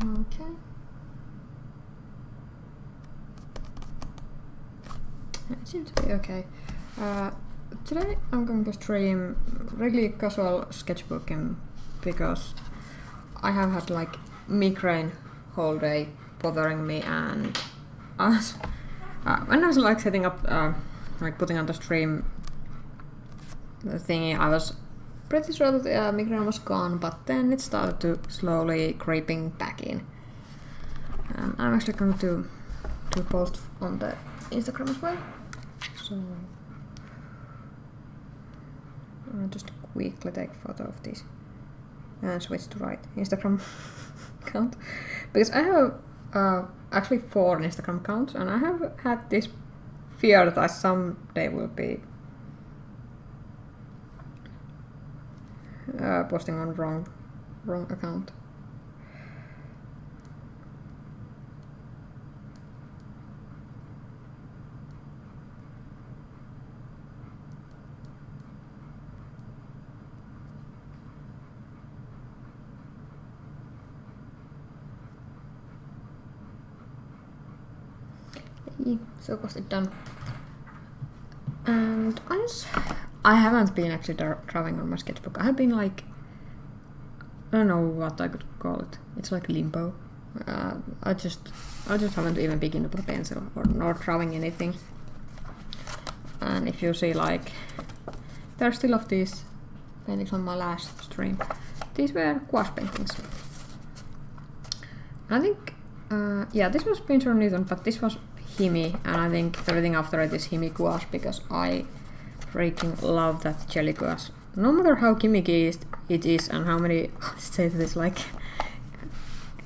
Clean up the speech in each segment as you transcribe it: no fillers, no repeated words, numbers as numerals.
Okay. It seems to be okay. Today I'm going to stream really casual sketchbooking because I have had like migraine whole day bothering me, and when I was like setting up, like putting on the stream thingy, I was pretty sure that the migraine was gone, but then it started to slowly creeping back in. I'm actually going to post on the Instagram as well. So I'll just quickly take a photo of this and switch to right Instagram account, because I have actually 4 Instagram accounts, and I have had this fear that I someday will be posting on wrong account. So was it done? And I haven't been actually drawing on my sketchbook. I have been like, I don't know what I could call it. It's like limbo. I just haven't even begun with a pencil or not drawing anything. And if you see, like, there's still of these paintings on my last stream. These were gouache paintings. I think, yeah, this was Winsor Newton, but this was Himi, and I think everything after it is Himi gouache because I freaking love that jelly gouache. No matter how gimmicky it is and how many, say this like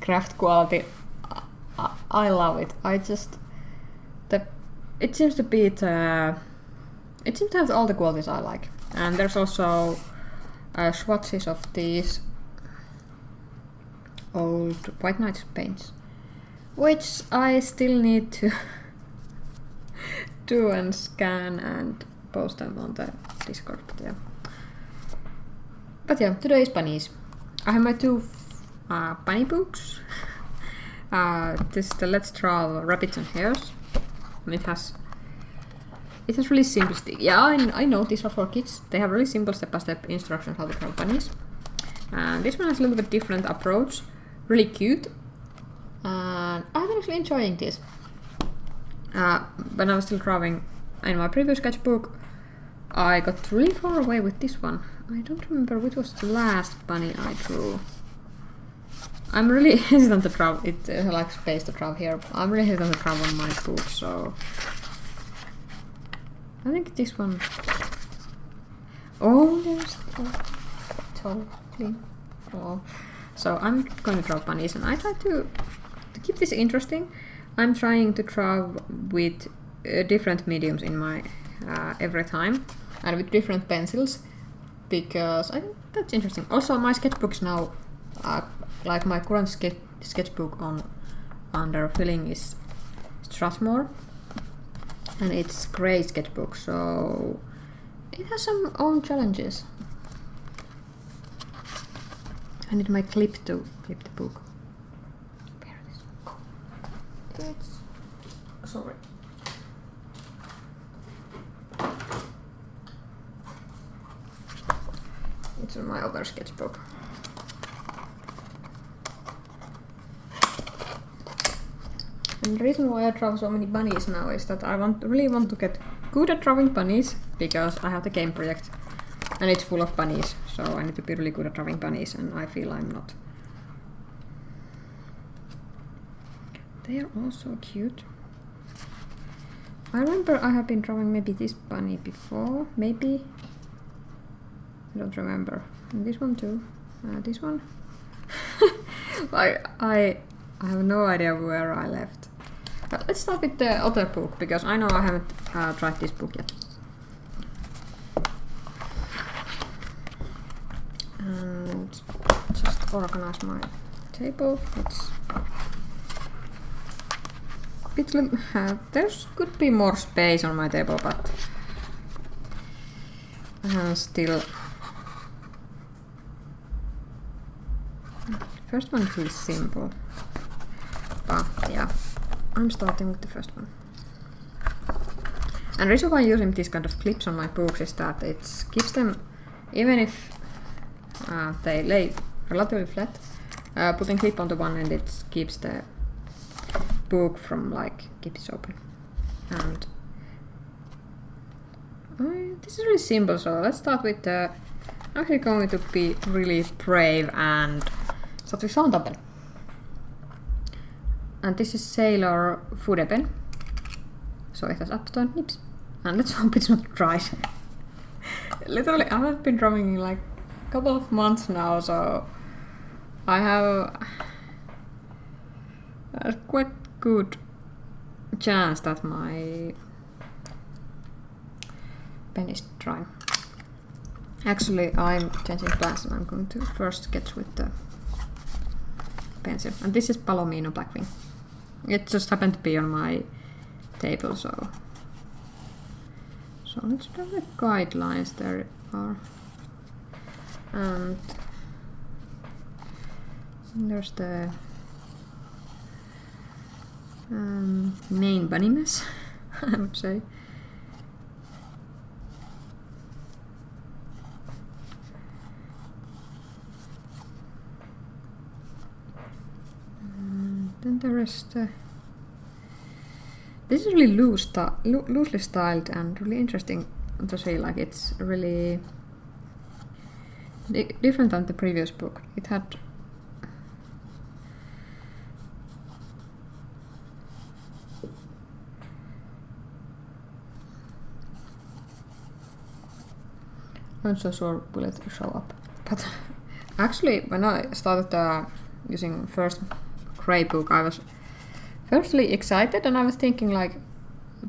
craft quality, I love it. It seems to be it seems to have all the qualities I like. And there's also swatches of these old White Knights paints, which I still need to do and scan and post them on the Discord. But yeah, today is bunnies. I have my 2 bunny books. This is the Let's Draw Rabbits and Hares. And it has really simplistic. Yeah, I know these are for kids. They have really simple step-by-step instructions how to draw bunnies. And this one has a little bit different approach. Really cute. And I've been actually enjoying this. When I was still drawing in my previous sketchbook, I got really far away with this one. I don't remember which was the last bunny I drew. I'm really hesitant to draw. It like space to draw here. I'm really hesitant to draw on my book, so I think this one. Oh, there's totally. Oh. So I'm going to draw bunnies, and I try to keep this interesting. I'm trying to draw with different mediums in my every time, and with different pencils, because I think that's interesting. Also, my sketchbooks now, like my current sketchbook under filling is Strathmore, and it's grey sketchbook, so it has some own challenges. I need my clip to clip the book. Where is it? It's... sorry. It's in my other sketchbook. And the reason why I draw so many bunnies now is that I really want to get good at drawing bunnies, because I have the game project and it's full of bunnies, so I need to be really good at drawing bunnies, and I feel I'm not. They are also cute. I remember I have been drawing maybe this bunny before, maybe. I don't remember. And this one too. This one. I have no idea where I left. Let's start with the other book, because I know I haven't tried this book yet. And just organize my table. There could be more space on my table, but still First one is really simple. But yeah, I'm starting with the first one. And the reason why I'm using these kind of clips on my books is that it keeps them, even if they lay relatively flat, putting clip on the one end, it keeps the book from like keeps it open. And this is really simple, so let's start with the. I'm actually going to be really brave and start with fountain pen. And this is Sailor Food pen, so it has upturned nips. And let's hope it's not dry. Literally, I haven't been drawing in like a couple of months now, so I have a quite good chance that my pen is dry. Actually, I'm changing plans and I'm going to first sketch with the pencil. And this is Palomino Blackwing. It just happened to be on my table, so let's draw the guidelines there are. And there's the main bunny mess, I would say. And then there is the. This is really loosely styled and really interesting to see. Like it's really different than the previous book. It had. I'm so sure will it show up. But actually, when I started using first grey book, I was firstly excited and I was thinking like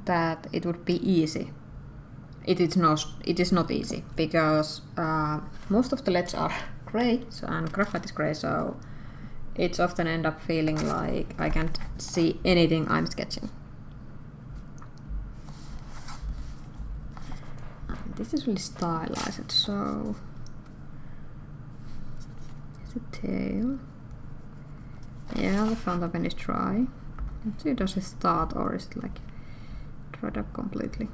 that it would be easy. It is not easy because most of the letters are grey, and graphite is grey, so it's often end up feeling like I can't see anything I'm sketching. This is really stylized, so it's a tail. Yeah, the fountain pen is dry. Let's see, does it start or is it like dried up completely?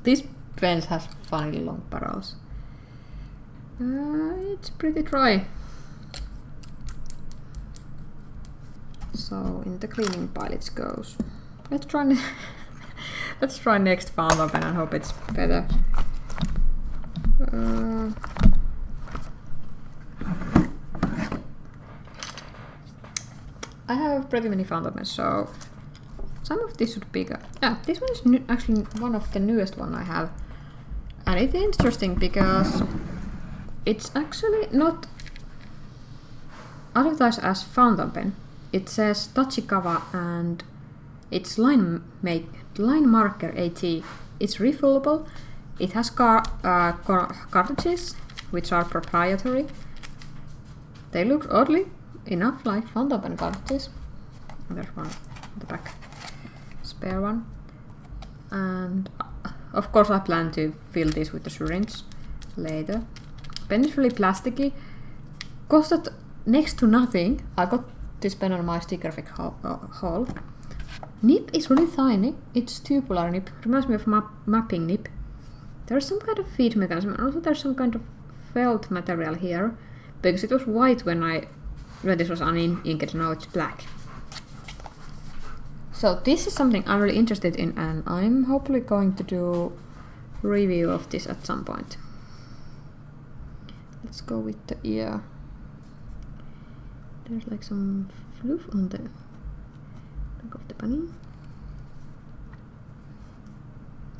This pen has funny long barrels. It's pretty dry. So in the cleaning pile it goes. Let's try let's try next fountain pen and hope it's better. I have pretty many fountain pens, so some of this should be good. Yeah, this one is actually one of the newest one I have, and it's interesting because it's actually not advertised as fountain pen. It says Tachikawa and it's line marker AT. It's refillable. It has cartridges which are proprietary. They look oddly enough like fountain pen cartridges. There's one at the back, spare one. And of course I plan to fill this with the syringe later. Pen is really plasticky. Costed next to nothing. I got this pen on my Stickerfic haul. Nib is really tiny. It's tubular nib. Reminds me of mapping nib. There's some kind of feed mechanism, and also there's some kind of felt material here, because it was white when this was uninked. Now it's black. So this is something I'm really interested in, and I'm hopefully going to do a review of this at some point. Let's go with the ear. There's like some fluff on the back of the bunny.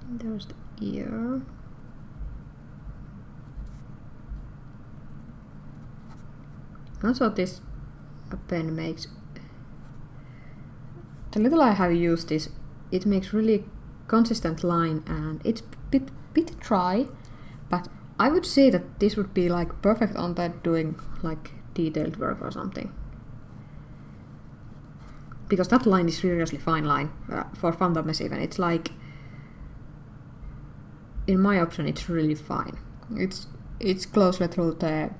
And there's the ear. Also this pen makes, the little I have used this, it makes really consistent line, and it's bit dry, but I would say that this would be like perfect on that doing like detailed work or something, because that line is seriously fine line for fountain pen even. It's like, in my opinion, it's really fine. It's closely through the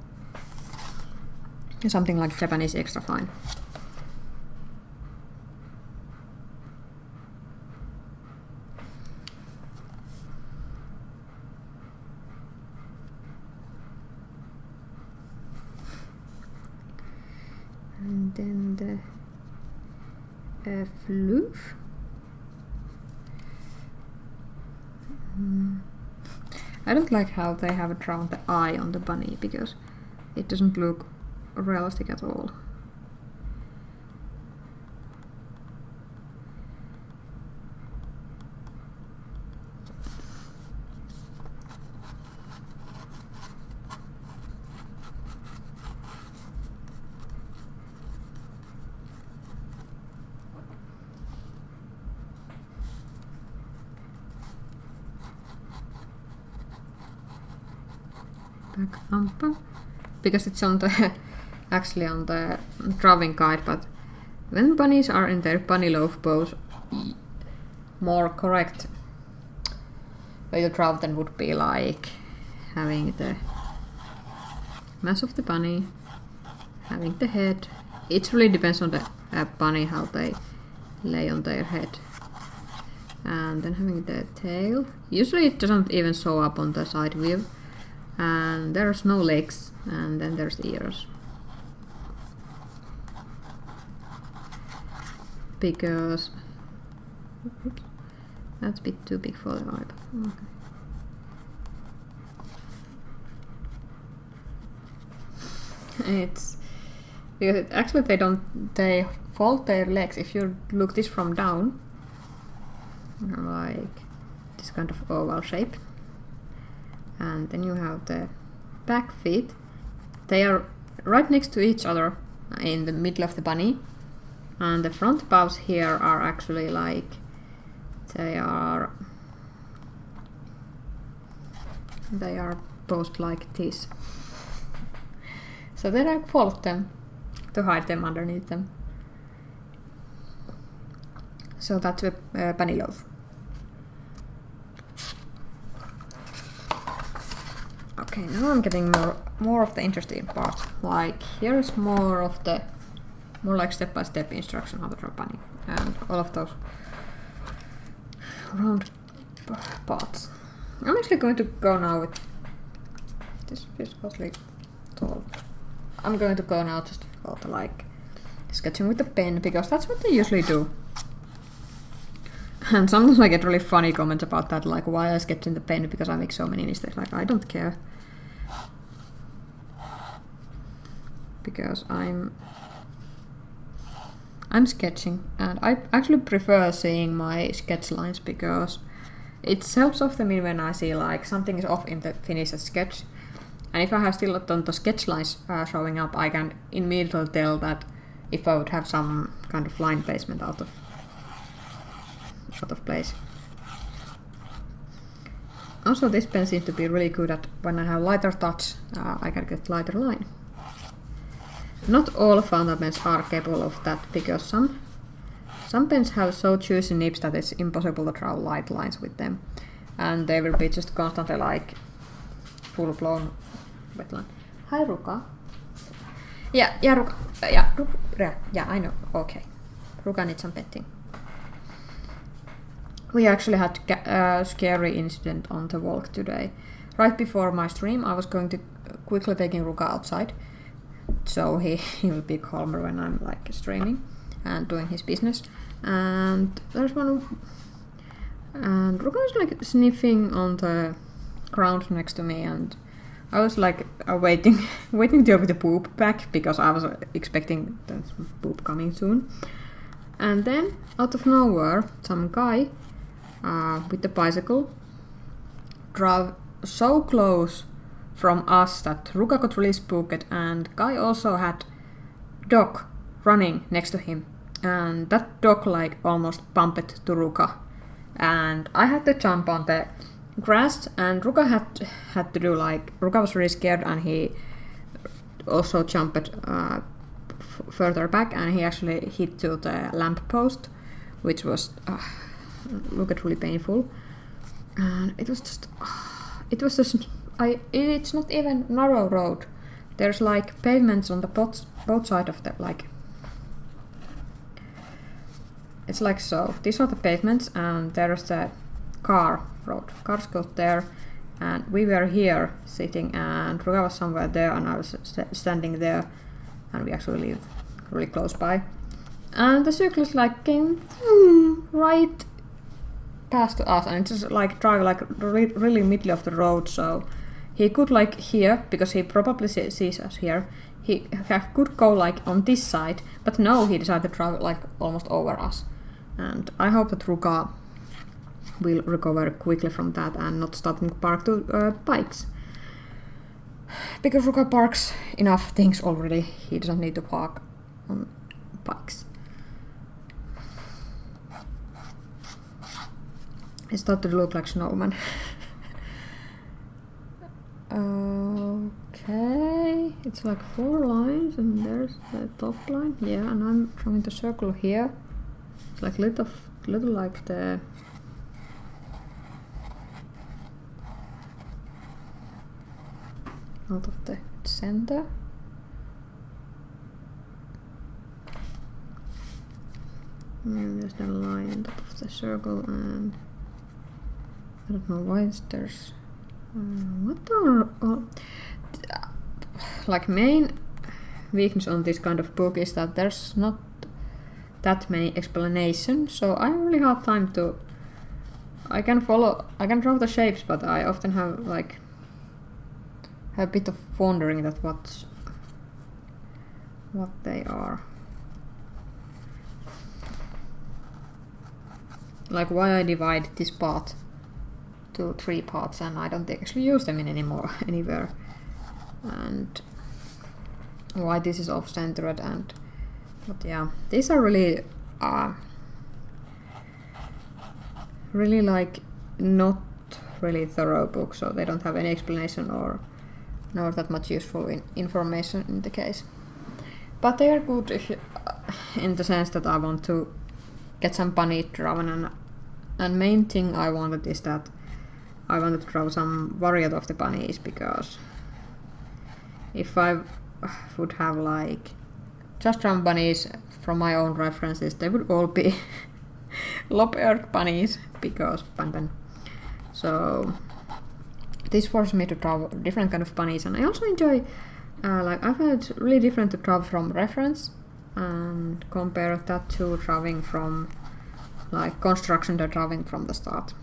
something like Japanese extra fine. And then the floof. I don't like how they have drawn the eye on the bunny because it doesn't look realistic at all. Back thumper, because it's on the actually on the drawing guide, but when bunnies are in their bunny loaf pose, more correct way to draw them would be like having the mass of the bunny, having the head. It really depends on the bunny how they lay on their head, and then having the tail. Usually it doesn't even show up on the side view. And there's no legs, and then there's the ears. Because oops, that's a bit too big for the eye. Okay. It's because actually they fold their legs. If you look this from down, like this kind of oval shape. And then you have the back feet. They are right next to each other in the middle of the bunny. And the front paws here are actually like they are posed like this. So then I fold them to hide them underneath them. So that's a bunny loaf. Okay, now I'm getting more of the interesting part. Like here's more like step-by-step instruction how to draw bunny, and all of those round parts. I'm actually going to go now with this viscosely tall. I'm going to go now just for the like sketching with the pen because that's what they usually do. And sometimes I get really funny comments about that, like why I sketch in the pen because I make so many mistakes. Like I don't care. Because I'm sketching, and I actually prefer seeing my sketch lines because it helps often me when I see like something is off in the finished sketch, and if I have still done the sketch lines showing up, I can immediately tell that if I would have some kind of line placement out of place. Also, this pen seems to be really good at when I have lighter touch, I can get lighter line. Not all fountain pens are capable of that because some pens have so juicy nibs that it's impossible to draw light lines with them, and they will be just constantly like full blown wet line. Hi Ruka. Yeah, Ruka. Yeah, I know. Okay, Ruka needs some petting. We actually had a scary incident on the walk today. Right before my stream, I was going to quickly taking Ruka outside. So he will be calmer when I'm like streaming and doing his business. And there's one, and Ruka was like sniffing on the ground next to me, and I was like waiting to open the poop back because I was expecting the poop coming soon. And then out of nowhere, some guy with the bicycle drove so close from us that Ruka got really spooked, and Guy also had dog running next to him, and that dog like almost bumped to Ruka, and I had to jump on the grass, and Ruka had to do like Ruka was really scared, and he also jumped further back, and he actually hit to the lamp post, which was looked really painful, and it was just it's not even narrow road. There's like pavements on the both side of the like. It's like so. These are the pavements, and there's the car road. Cars go there, and we were here sitting, and Ruga was somewhere there, and I was standing there, and we actually live really close by. And the cyclist like came right past us, and just like drive like really middle of the road, so he could like here, because he probably sees us here, he could go like on this side, but no, he decided to drive like almost over us. And I hope that Ruga will recover quickly from that and not starting to park to bikes, because Ruga parks enough things already. He doesn't need to park on bikes. It started to look like snowman. Okay, it's like 4 lines, and there's the top line. Yeah, and I'm drawing the circle here. It's like little like the out of the center. And there's the line on top of the circle, and I don't know why there's what are like main weakness on this kind of book is that there's not that many explanations, so I have really hard time to. I can draw the shapes, but I often have like a bit of wondering that what they are. Like why I divide this part to 3 parts and I don't actually use them anywhere, and why this is off-centered, and but yeah, these are really like not really thorough books, so they don't have any explanation or nor that much useful information in the case. But they are good if you, in the sense that I want to get some bunny drawn, and main thing I wanted is that I wanted to draw some variety of the bunnies, because if I would have like just drawn bunnies from my own references, they would all be lop-eared bunnies, because ban. So this forced me to draw different kind of bunnies, and I also enjoy like I find it really different to draw from reference and compare that to drawing from like construction to drawing from the start.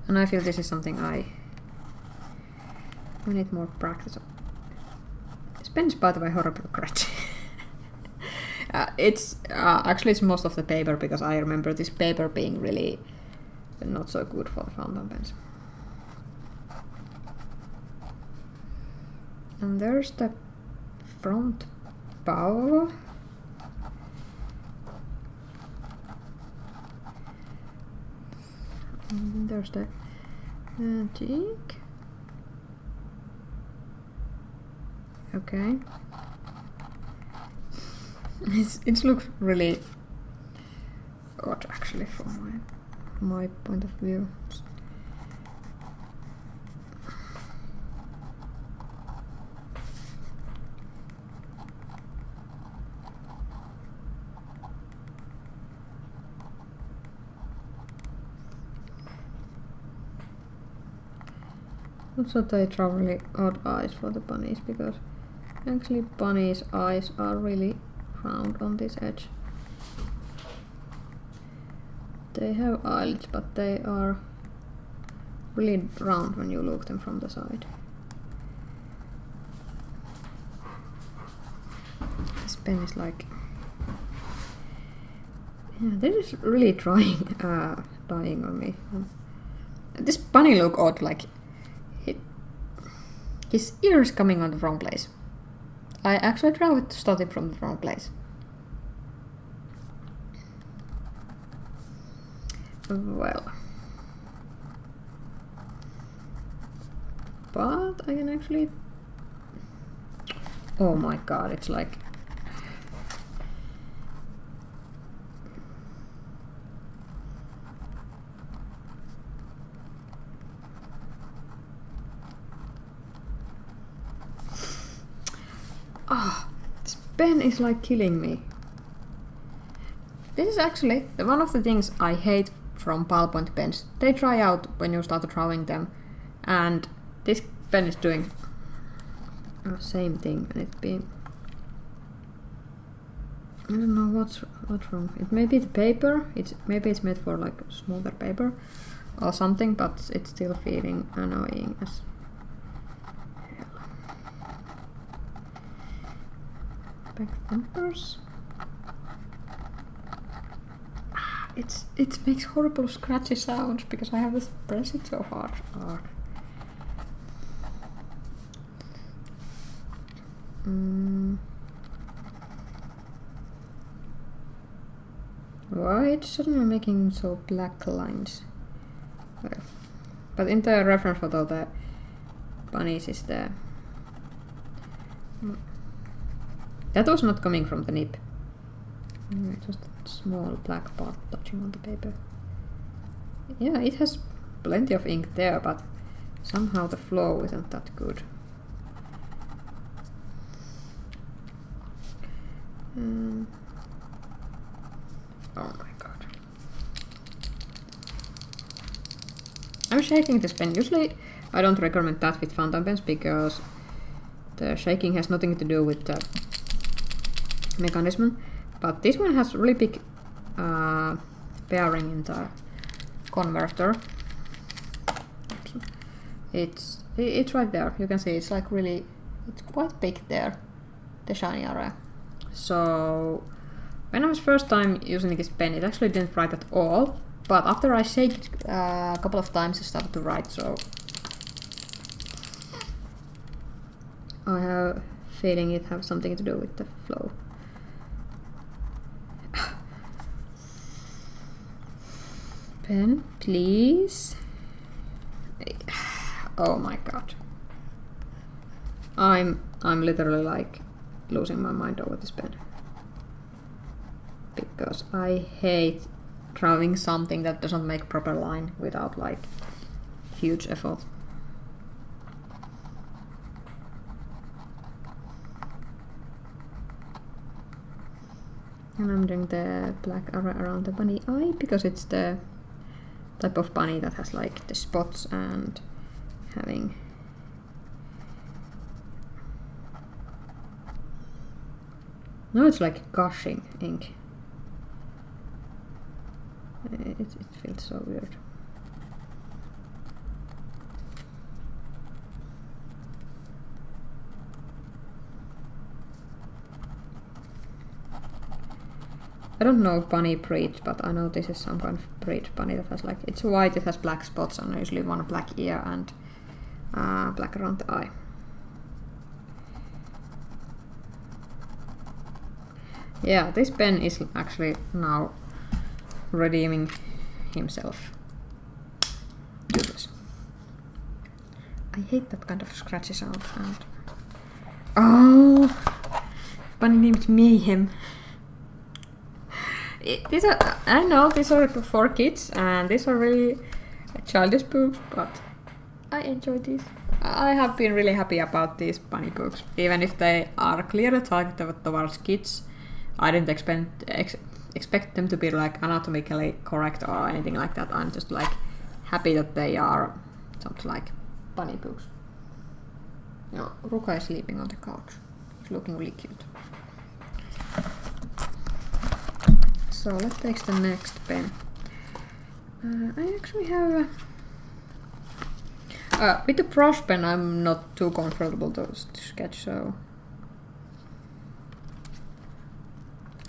And I feel this is something I need more practice of. This pen is, by the way, horribly scratchy. It's actually it's most of the paper, because I remember this paper being really not so good for the fountain pens. And there's the front bow. And there's the cheek. Okay. It looks really odd, actually, from my point of view. Also, they draw really odd eyes for the bunnies, because actually bunnies' eyes are really round on this edge. They have eyelids, but they are really round when you look them from the side. This pen is like, yeah, this is really dying on me. This bunny look odd, like his ear is coming on the wrong place. I actually tried to start it from the wrong place. Well, but I can actually. Oh my god! It's like. Ah, this pen is like killing me. This is actually one of the things I hate from ballpoint pens. They dry out when you start drawing them, and this pen is doing the same thing, and it's been... I don't know what's wrong. It may be the paper. Maybe it's made for like smoother paper or something, but it's still feeling annoying as hell. Back thumpers. It makes horrible scratchy sounds because I have to press it so hard. Why it's suddenly making so black lines? Well, but in the reference photo, the bunnies is there. That was not coming from the nib. It was that small black part touching on the paper. Yeah, it has plenty of ink there, but somehow the flow isn't that good. Oh my god. I'm shaking this pen. Usually I don't recommend that with fountain pens because the shaking has nothing to do with the mechanism. But this one has really big bearing in the converter. It's right there. You can see it's like really, it's quite big there, the shiny area. So when I was first time using this pen, it actually didn't write at all. But after I shake it a couple of times, it started to write. So I have a feeling it has something to do with the flow. Pen, please. Oh my god. I'm literally like losing my mind over this pen. Because I hate drawing something that doesn't make proper line without like huge effort. And I'm doing the black area around the bunny eye because it's the type of bunny that has like the spots and having now it's like gushing ink. It feels so weird. I don't know bunny breed, but I know this is some kind of breed bunny that has like, it's white, it has black spots and usually one black ear and black around the eye. Yeah, this pen is actually now redeeming himself. Useless. I hate that kind of scratchy sound. And oh, bunny named Mayhem. These are, I know these are for kids and these are really childish books, but I enjoy these. I have been really happy about these bunny books, even if they are clearly targeted towards kids. I didn't expect them to be like anatomically correct or anything like that. I'm just like happy that they are something like bunny books. You know, Ruka is sleeping on the couch. He's looking really cute. So let's take the next pen. I actually have with the brush pen I'm not too comfortable to sketch, so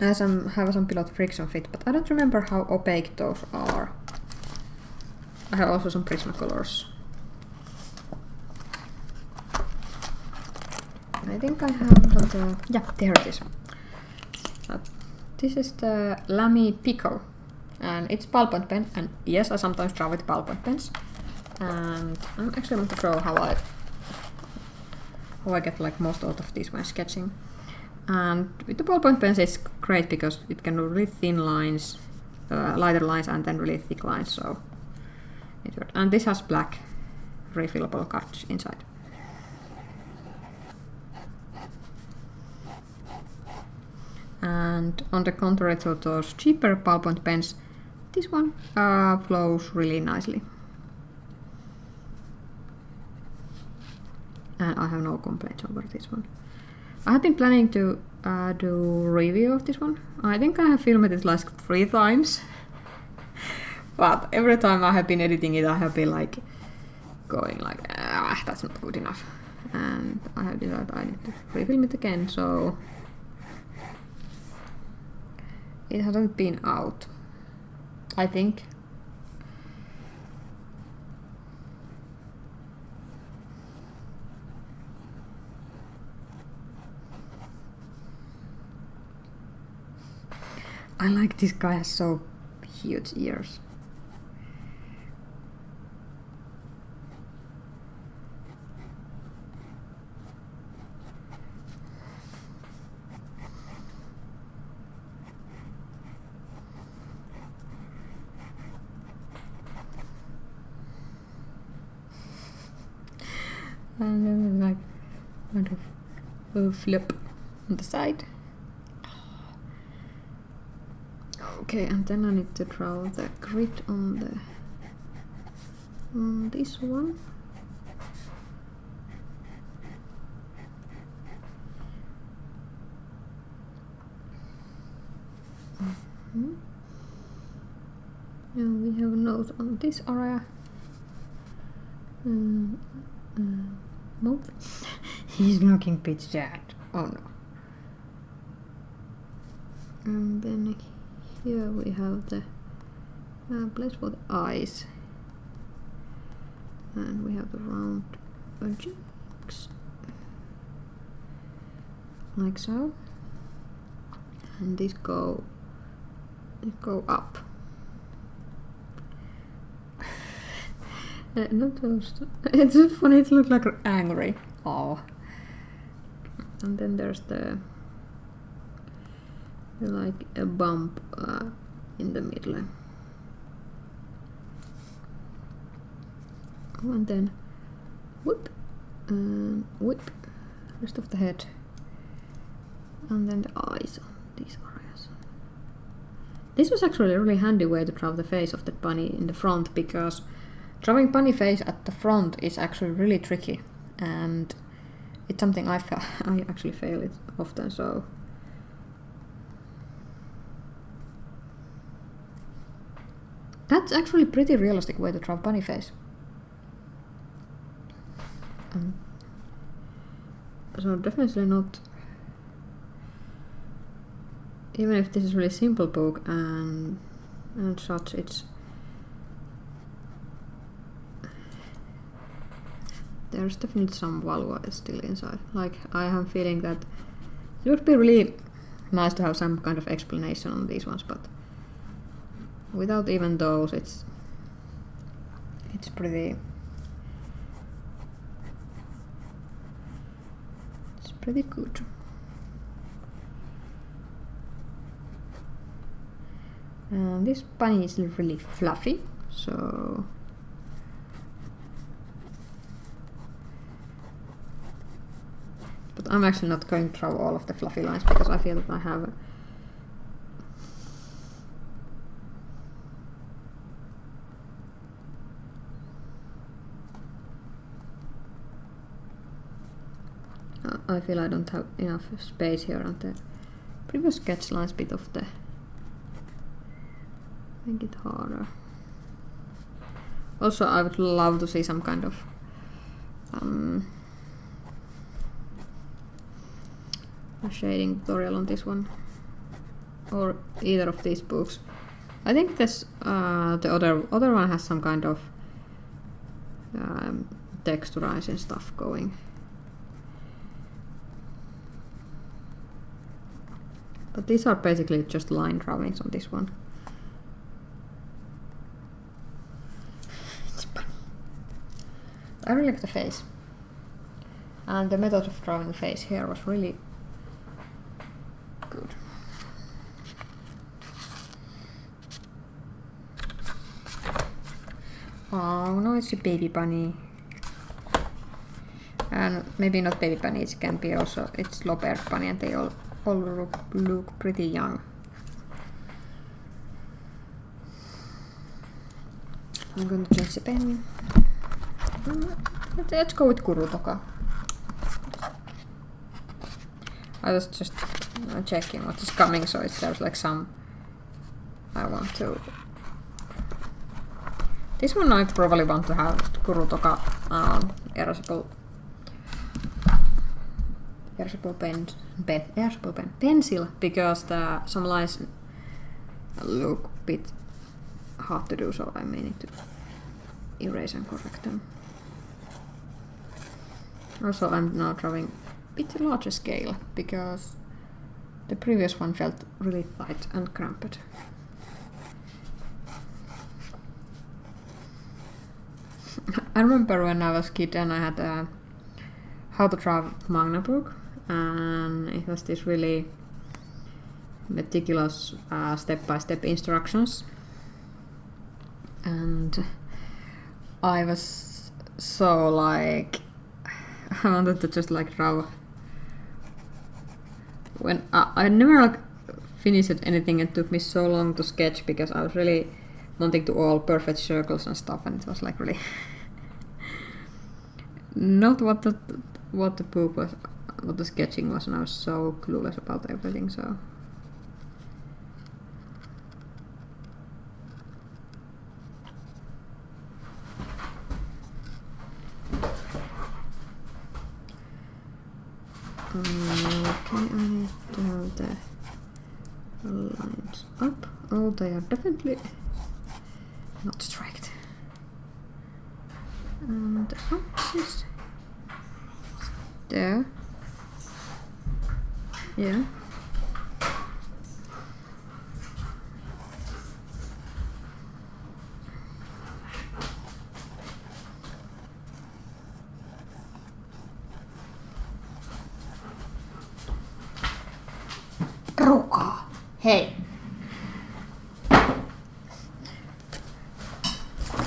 I have some pilot friction fit, but I don't remember how opaque those are. I have also some Prismacolors. I think I have the, yeah, there it is. This is the Lamy Pico, and it's ballpoint pen, and yes, I sometimes draw with ballpoint pens. And I'm actually going to show how I get like most out of these when sketching. And with the ballpoint pens it's great because it can do really thin lines, lighter lines, and then really thick lines. So it works. And this has black refillable cartridge inside. and on the contrary to those cheaper ballpoint pens, this one flows really nicely. And I have no complaints over this one. I have been planning to do a review of this one. I think I have filmed it like 3 times. But every time I have been editing it, I have been like going like, that's not good enough. And I have decided I need to refilm it again, so it hasn't been out, I think. I like this guy has so huge ears. And then like kind of a flip on the side. Okay, and then I need to draw the grid on this one. And we have a note on this area. Mouth. He's looking pitch sad. Oh no. And then here we have the place for the eyes. And we have the round cheeks. Like so. And these go up. Not those. It's just funny to look like angry. Oh. And then there's the like a bump in the middle. And then whip and whip rest of the head. And then the eyes on these areas. This was actually a really handy way to draw the face of the bunny in the front, because drawing bunny face at the front is actually really tricky, and it's something I actually fail it often, so that's actually a pretty realistic way to draw bunny face. So definitely not, even if this is really simple book and such, it's there's definitely some value still inside. Like, I am feeling that it would be really nice to have some kind of explanation on these ones, but without even those, it's pretty good. And this bunny is really fluffy, so but I'm actually not going to draw all of the fluffy lines, because I feel that I have I feel I don't have enough space here on the previous sketch lines bit of the make it harder. Also, I would love to see some kind of a shading tutorial on this one, or either of these books. I think this the other one has some kind of texturizing stuff going. But these are basically just line drawings on this one. I really like the face. And the method of drawing the face here was really good. Oh no, it's a baby bunny. And maybe not baby bunny, it can be also, it's Lopper bunny, and they all all look pretty young. I'm going to change the pen. Let's go with Kurutoka. I was just checking what is coming, so if there's like some I want to. This one I probably want to have Kurutoka erasable pencil, because some lines look a bit hard to do, so I may need to erase and correct them. Also, I'm now drawing a bit larger scale because the previous one felt really tight and cramped. I remember when I was a kid and I had a how to draw manga book, and it was this really meticulous step-by-step instructions, and I was so like I wanted to just like draw. When I never like finished anything, it took me so long to sketch because I was really wanting to all perfect circles and stuff, and it was like really not what the book was, what the sketching was, and I was so clueless about everything. So okay, I need to have the lines up. Oh, they are definitely not straight. And axis there. Yeah. Ruka. Hei.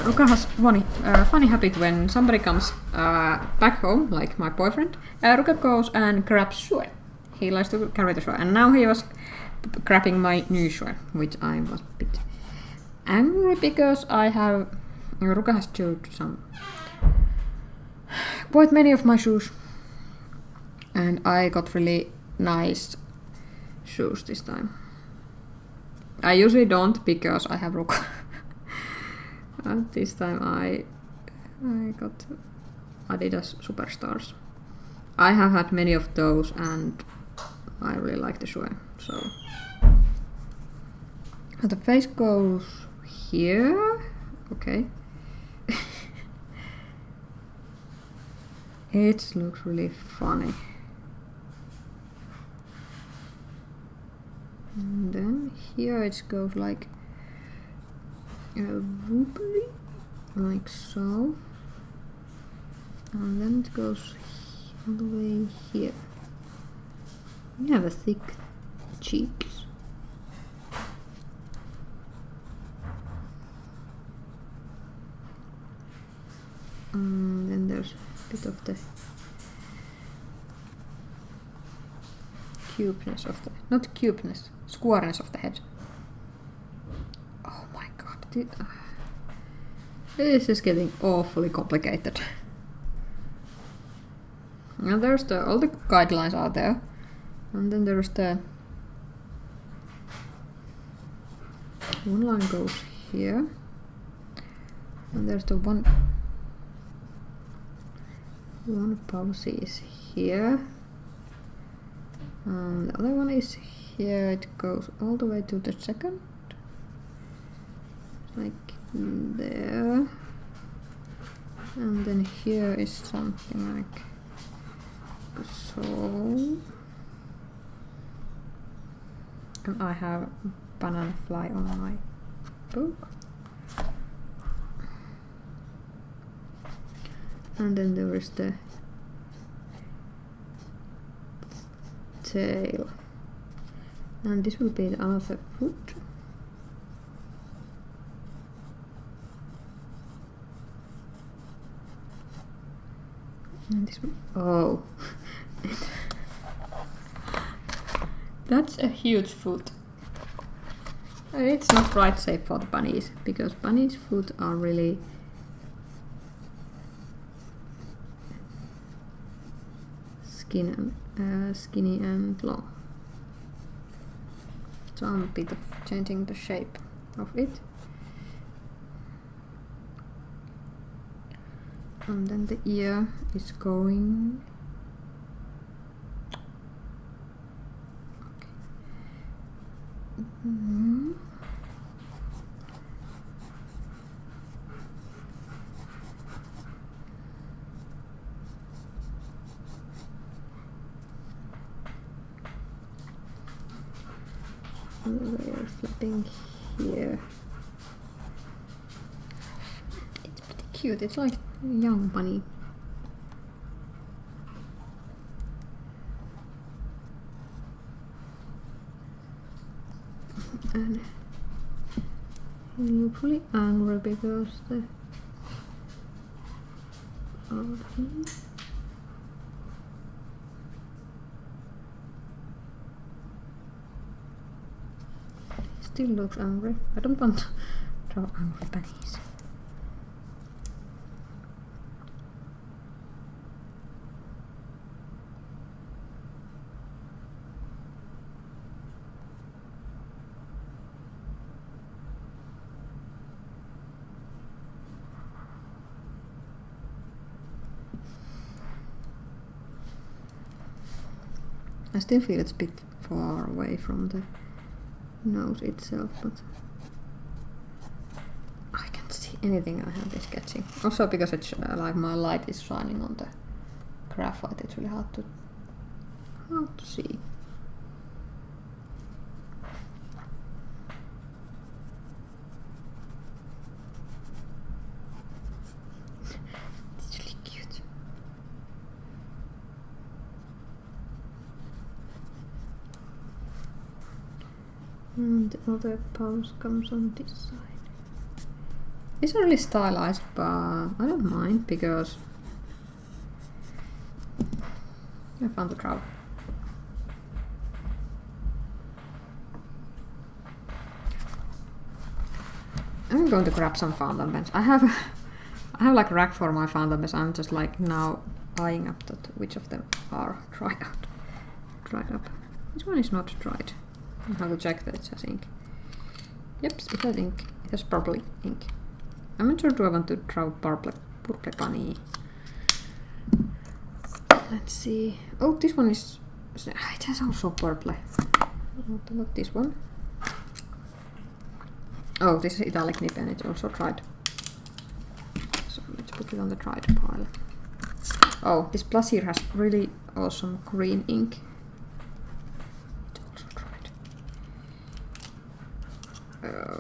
Ruka has funny habit when somebody comes back home, like my boyfriend. Ruka goes and grabs shue. He likes to carry the shue, and now he was grabbing my new shue, which I was a bit angry because Ruka has chewed quite many of my shoes, and I got really nice shoes this time. I usually don't because I have Ruka. And this time I got Adidas Superstars. I have had many of those and I really like the shoe. So the face goes here. Okay. It looks really funny. And then here it goes like wobbly, like so, and then it goes all the way here. You have a thick cheeks. And then there's a bit of the cubeness of the, not cubeness, squareness of the head. Oh my god, this is getting awfully complicated. And there's all the guidelines are there, and then there's the one line goes here, and there's the one policy is here, and the other one is here. It goes all the way to the second, like there, and then here is something like so, and I have banana fly on my book, and then there is the tail, and this will be the other foot. And this will, oh, That's a huge foot. It's not right shape for the bunnies, because bunnies' foot are really skinny and long. So I'm a bit of changing the shape of it. And then the ear is going. Okay. We're flipping here. It's pretty cute. It's like a young bunny. And he looks really angry because the still looks angry. I don't want to draw angry bunnies. I still feel it's a bit far away from the nose itself, but I can't see anything I have been sketching. Also because it's like my light is shining on the graphite, it's really hard to see. It's really cute. And the other pose comes on this side. These are really stylized, but I don't mind because I found the trout. I'm going to grab some fountain pens. I have like a rack for my fountain pens. I'm just like now eyeing up that which of them are dried up. This one is not dried. I have to check that it has ink. Yep, it has ink. It has purple ink. I'm not sure do I want to draw purple bunny. Let's see. Oh, this one is. It has also purple. Not this one. Oh, this is italic nib and it's also dried. So let's put it on the dried pile. Oh, this plus here has really awesome green ink. It's also dried.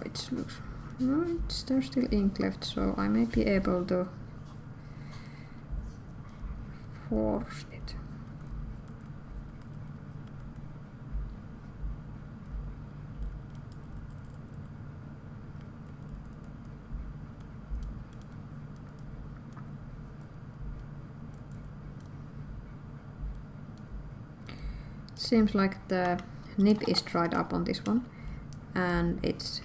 It looks right. There's still ink left, so I may be able to force it. Seems like the nib is dried up on this one, and it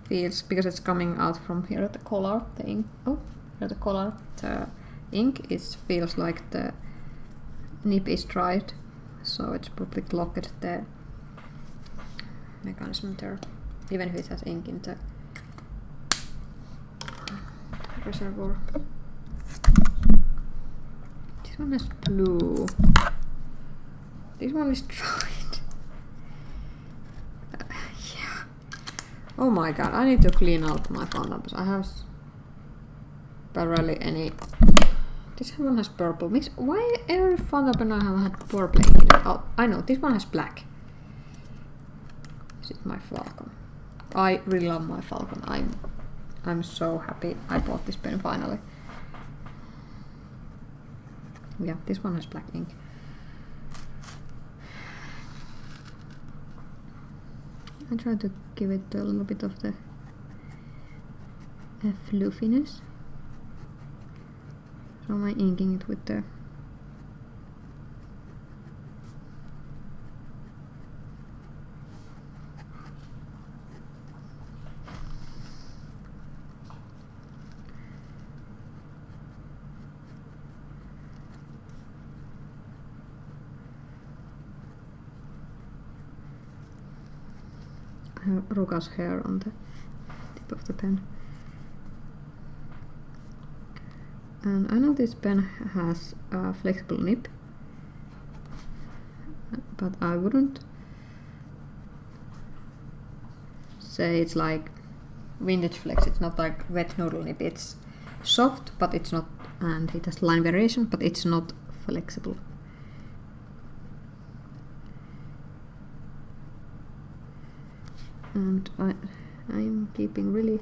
feels, because it's coming out from here at the collar, the ink. Oh, here at the collar, the ink. It feels like the nib is dried, so it's probably clogged the mechanism there, even if it has ink in the reservoir. This one has blue. This one is dried. Yeah. Oh my god, I need to clean out my fountain pens. I have barely any. This one has purple. Why every fountain pen I have had purple in it? Oh, I know. This one has black. This is my falcon. I really love my falcon. I'm so happy I bought this pen finally. Yeah, this one has black ink. I try to give it a little bit of the fluffiness. So I'm inking it with the Ruka's hair on the tip of the pen. And I know this pen has a flexible nib, but I wouldn't say it's like vintage flex. It's not like wet noodle nib. It's soft, but it's not, and it has line variation, but it's not flexible. And I'm keeping really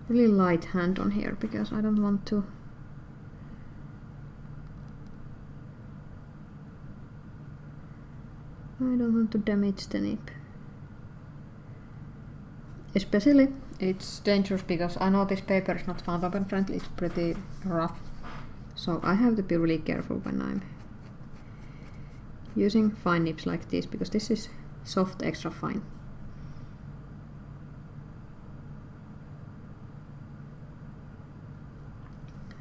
light hand on here because I don't want to damage the nib. Especially it's dangerous because I know this paper is not fountain pen friendly, it's pretty rough. So I have to be really careful when I'm using fine nibs like this, because this is soft extra fine.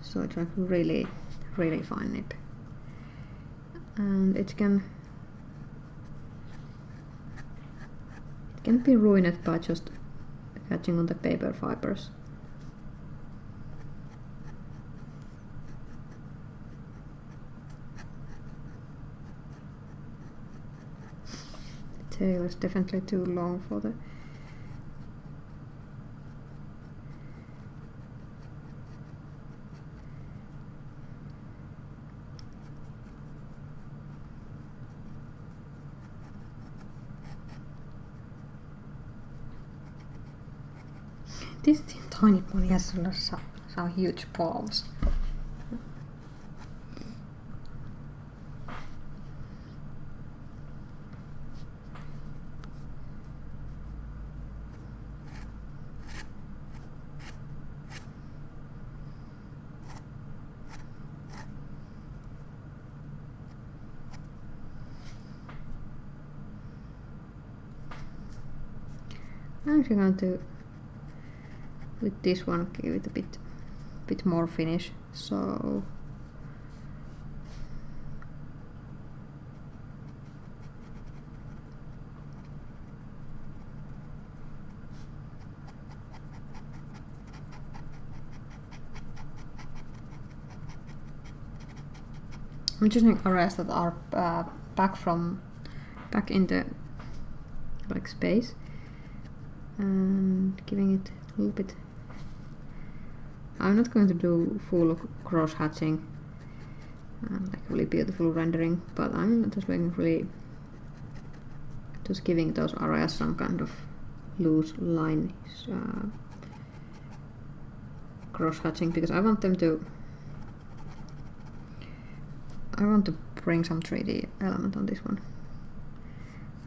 So it's like really fine nib. And it can be ruined by just catching on the paper fibers. The tail is definitely too long for the This tiny pony has some huge paws. I'm actually going to, with this one, give it a bit more finish. So I'm choosing areas that are back in the like space, and giving it a little bit. I'm not going to do full cross hatching and like really beautiful rendering, but I'm just doing really just giving those areas some kind of loose line cross hatching, because I want to bring some 3D element on this one.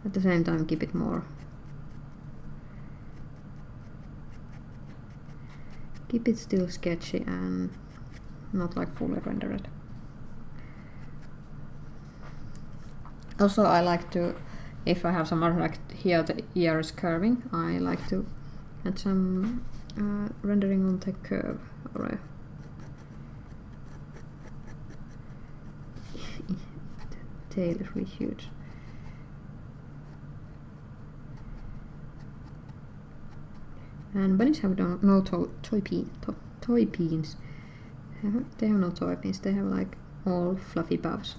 At the same time keep it more, keep it still sketchy and not like fully rendered. Also I like to, if I have some other, like here the ear is curving, I like to add some rendering on the curve area. The tail is really huge. And bunnies have no toy pins. They have no toy pins, they have like all fluffy puffs.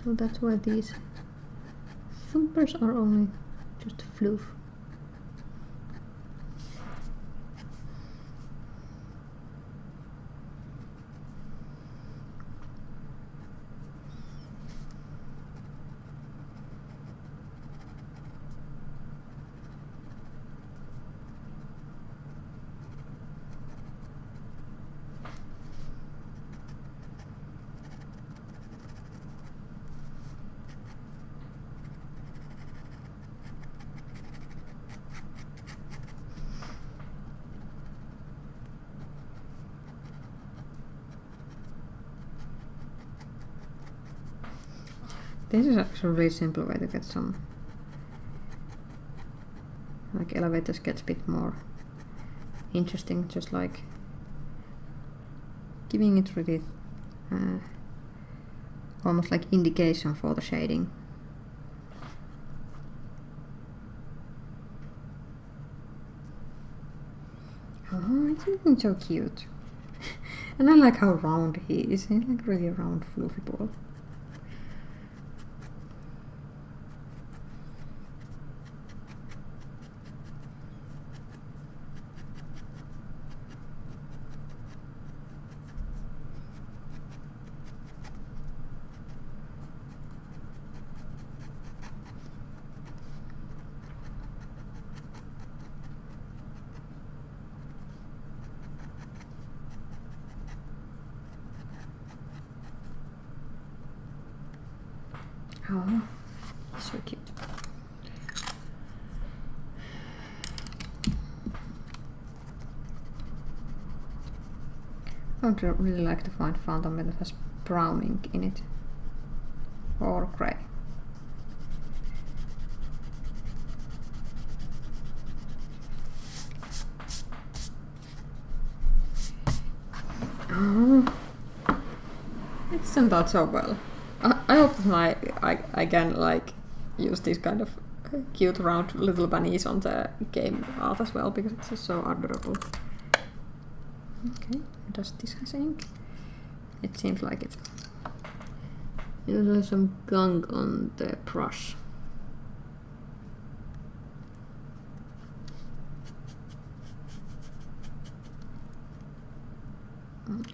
So that's why these thumpers are only just fluff. This is actually a really simple way to get some like elevator sketch a bit more interesting, just like giving it really almost like indication for the shading. Oh, it's looking so cute. And I like how round he is. He's like really round, fluffy ball. Oh, so cute. I would really like to find fountain that has brown ink in it. Or grey. Oh, it's turned out so well. I hope that I can like use these kind of cute round little bunnies on the game art as well, because it's just so adorable. Okay, does this has ink? It seems like it. There's some gunk on the brush.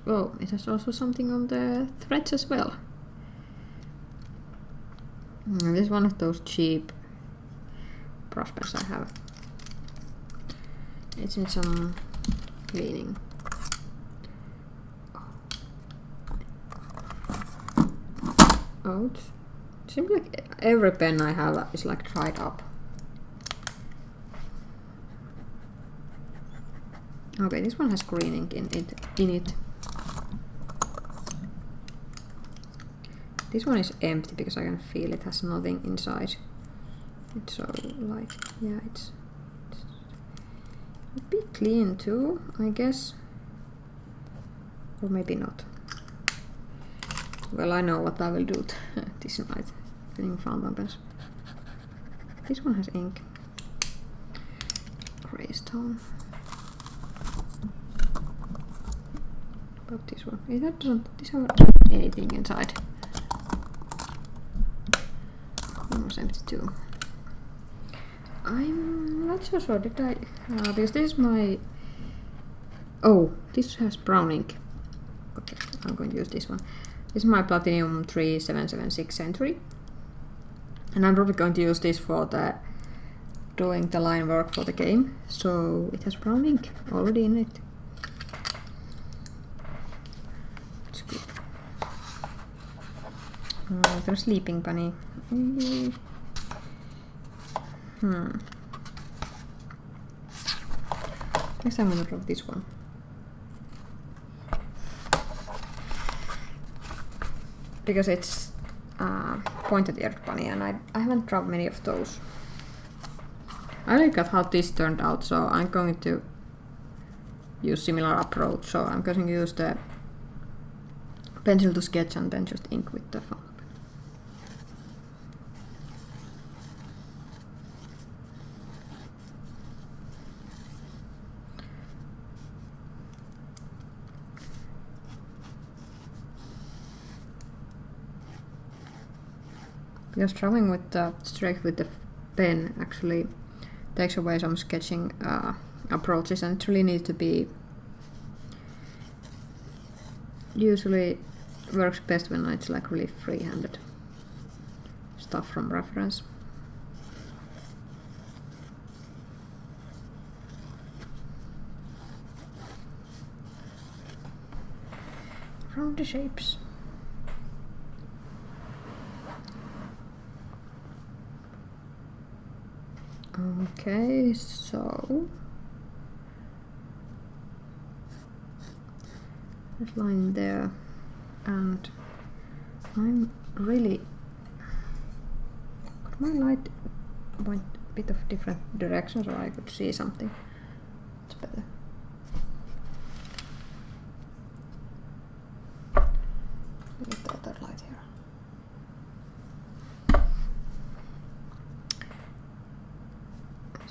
Oh, it has also something on the threads as well. This is one of those cheap brush pens I have. It's in some cleaning. Oh, it seems like every pen I have is like dried up. Okay, this one has green ink in it. This one is empty because I can feel it has nothing inside. It's so like, yeah, it's a bit clean too, I guess. Or maybe not. Well, I know what I will do this night, filling fountain pens. This one has ink. Grey stone. About this one. It doesn't have anything inside. Almost empty too. I'm not so sure, did I... because this is my... Oh, this has brown ink. Okay, I'm going to use this one. This is my Platinum 3776 Century. And I'm probably going to use this for doing the line work for the game. So it has brown ink already in it. It's good. There's sleeping bunny. Next I'm gonna draw this one. Because it's pointed eared bunny and I haven't drawn many of those. I like how this turned out, so I'm going to use similar approach. So I'm going to use the pencil to sketch and then just ink with the fountain pen. Because drawing with the straight with the pen actually takes away some sketching approaches, and it really needs to be, usually works best when it's like really free-handed stuff from reference. Round the shapes. Okay, so there's line there, and I'm really could my light point a bit of different directions so I could see something. It's better.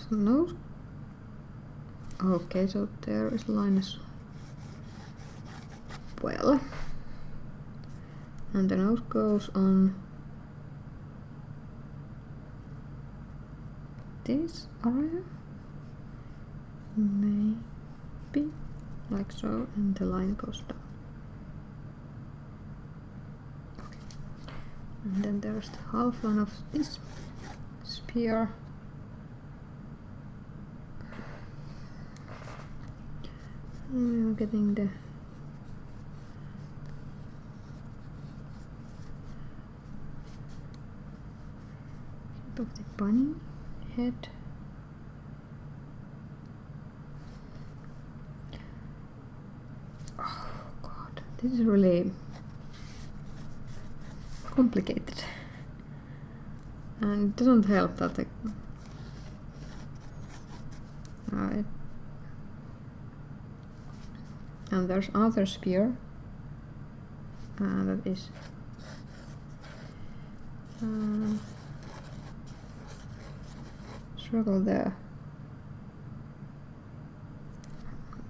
So nose. Okay, so there is line as well. And the nose goes on this area. Maybe like so, and the line goes down. Okay. And then there's the half line of this sphere. I'm getting the shape of the bunny head. Oh god, this is really complicated. And it doesn't help that the and there's another sphere that is circle there,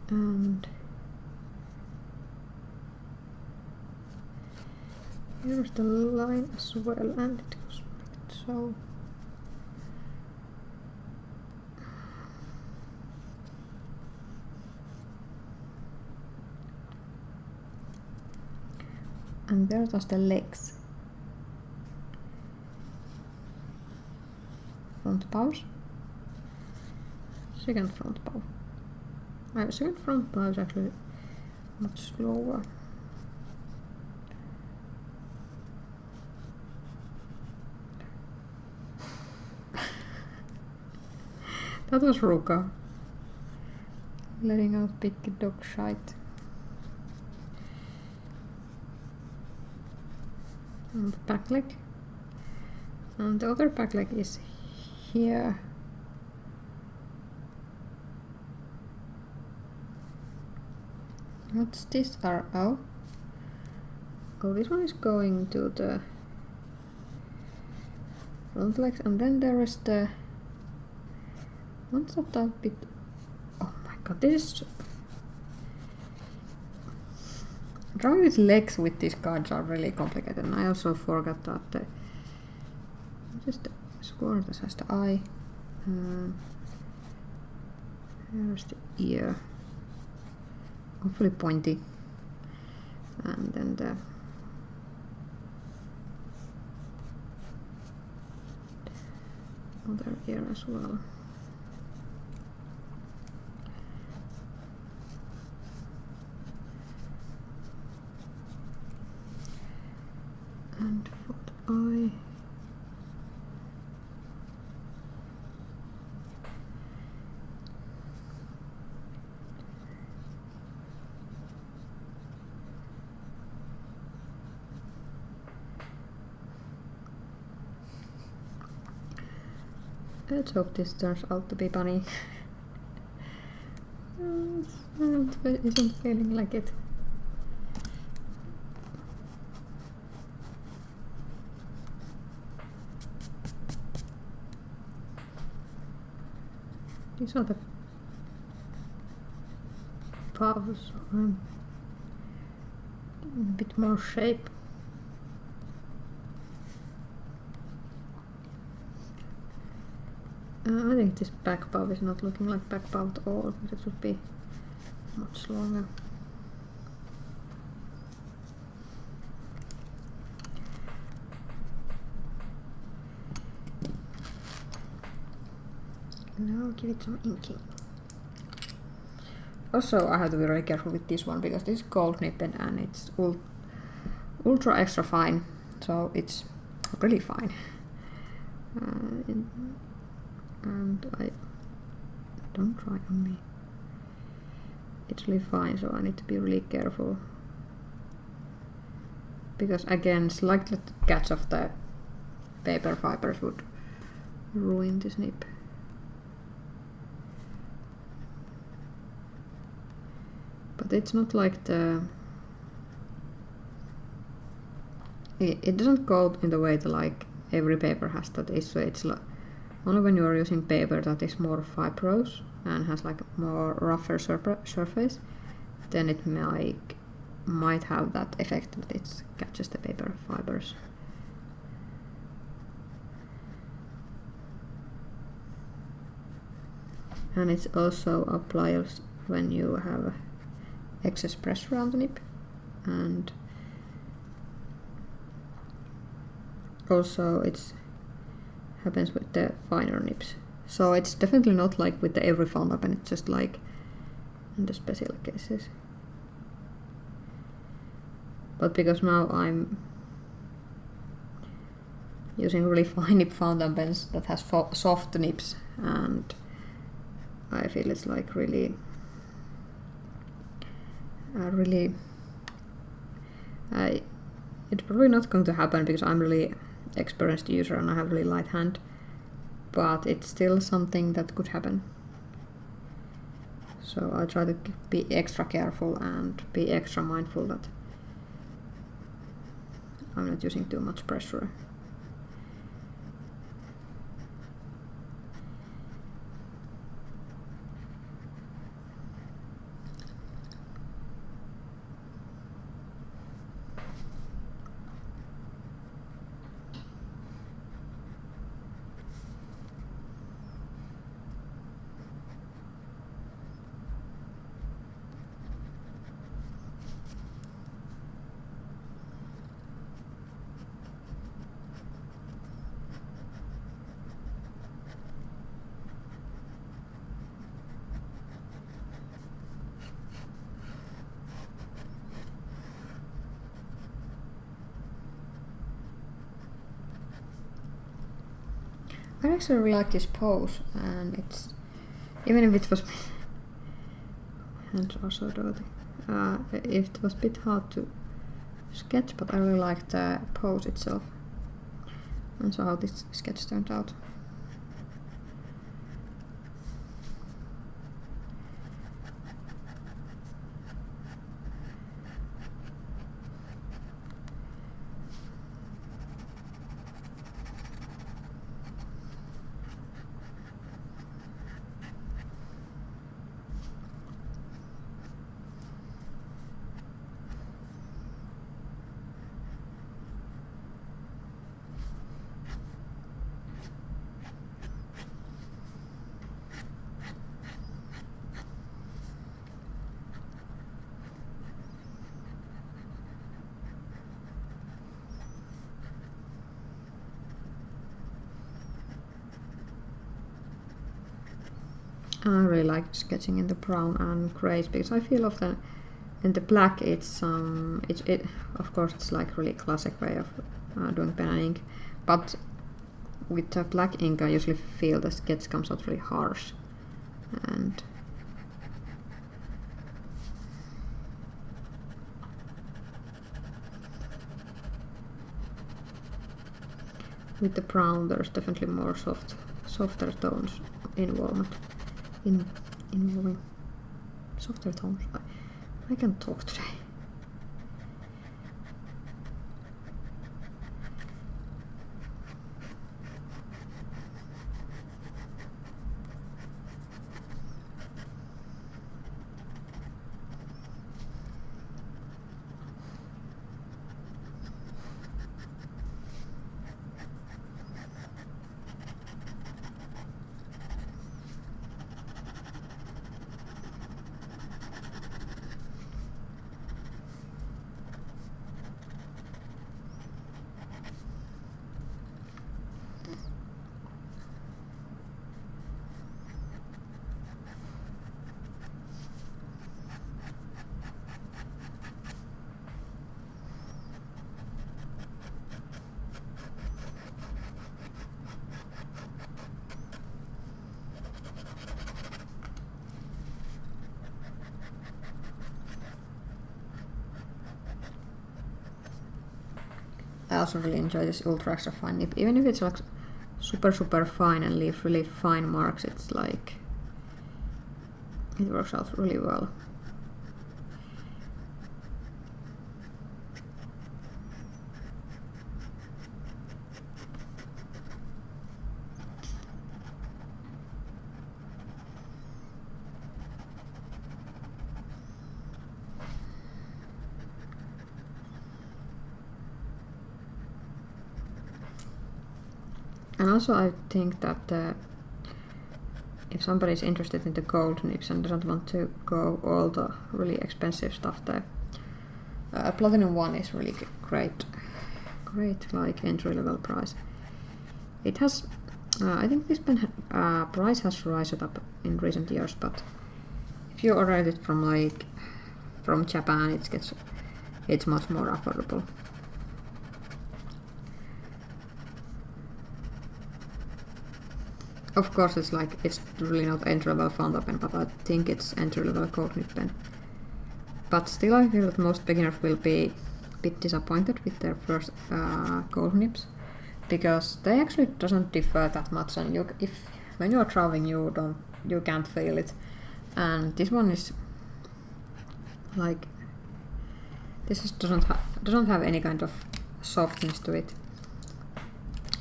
and here's the line as well, and it goes like so. And there's just the legs. Front paws. Second front paw. Second front paw is actually much slower. That was Ruka. Letting out big dog shite. And the back leg. And the other back leg is here. What's this RO? Oh, this one is going to the front legs, and then there is the one's of that bit. Oh my god, this is drawing these legs with these cards are really complicated, and I also forgot that the just the square that has the eye. Here's the ear, hopefully pointy, and then the other ear as well. And for the eye, let's hope this turns out to be funny. It isn't feeling like it. These are the paws, so I'm a bit more shape. I think this back paw is not looking like back paw at all, but it would be much longer. Now give it some inking. Also, I have to be really careful with this one because this is gold nipped and it's ultra extra fine, so it's really fine. And I don't try on me. It's really fine, so I need to be really careful because again, slight catch of the paper fibers would ruin this nip. But it's not like the it doesn't go in the way that like every paper has that is, so it's like only when you are using paper that is more fibrous and has like more rougher surface, then it might have that effect that it catches the paper fibers. And it's also applies when you have excess pressure on the nib, and also it happens with the finer nibs. So it's definitely not like with the every fountain pen, it's just like in the special cases. But because now I'm using really fine nib fountain pens that has soft nibs, and I feel it's like really it's probably not going to happen because I'm really experienced user and I have really light hand, but it's still something that could happen. So I try to be extra careful and be extra mindful that I'm not using too much pressure. I actually really like this pose, and it's even if it was hands are so dirty. It was a bit hard to sketch, but I really like the pose itself, and so how this sketch turned out. I really like sketching in the brown and greys because I feel often in the black it's of course it's like really classic way of doing pen and ink, but with the black ink I usually feel the sketch comes out really harsh, and with the brown there's definitely more softer tones involved. Involving softer tones. I can talk today. I also really enjoy this ultra extra fine nib, even if it's like super fine and leaves really fine marks. It's like it works out really well. And also I think that if somebody is interested in the gold nips and doesn't want to go all the really expensive stuff, the platinum one is really great like entry level price. It has I think this pen price has risen up in recent years, but if you order it from Japan, it's much more affordable. Of course, it's really not entry level fountain pen, but I think it's entry level gold nib pen. But still, I feel that most beginners will be a bit disappointed with their first gold nibs, because they actually doesn't differ that much, and when you are drawing, you can't feel it. And this one is like this doesn't have any kind of softness to it,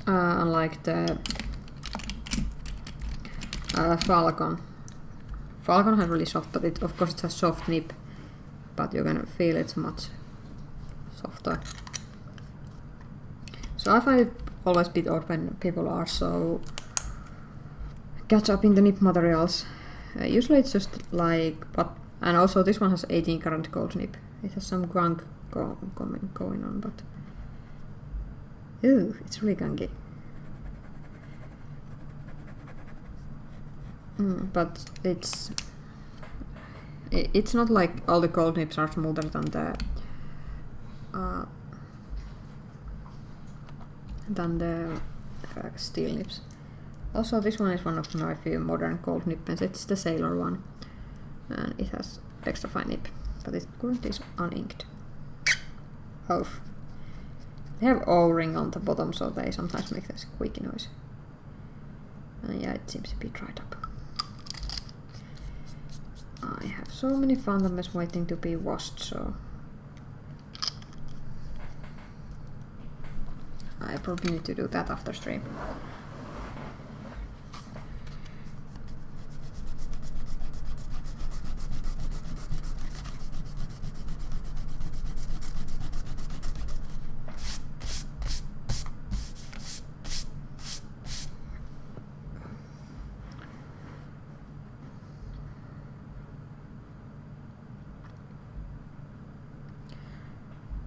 unlike the Falcon. Falcon has really soft, but of course it has soft nib, but you can feel it's much softer. So I find it always a bit odd when people are so catch up in the nib materials. Usually it's just and also this one has 18 karat gold nib. It has some gunk going on, but ew, it's really gunky. But it's not like all the gold nibs are smoother than the steel nibs. Also, this one is one of my few modern gold nib pens. It's the Sailor one, and it has extra fine nib, but it currently is uninked. Oh, they have O-ring on the bottom, so they sometimes make this squeaky noise. And yeah, it seems to be dried up. I have so many fountain pens waiting to be washed, so I probably need to do that after stream.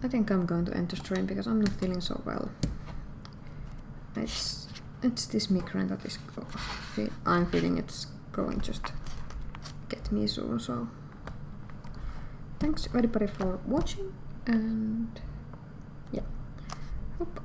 I think I'm going to end the stream because I'm not feeling so well. It's this migraine that is I'm feeling it's going just get me soon. So thanks everybody for watching, and yeah, hope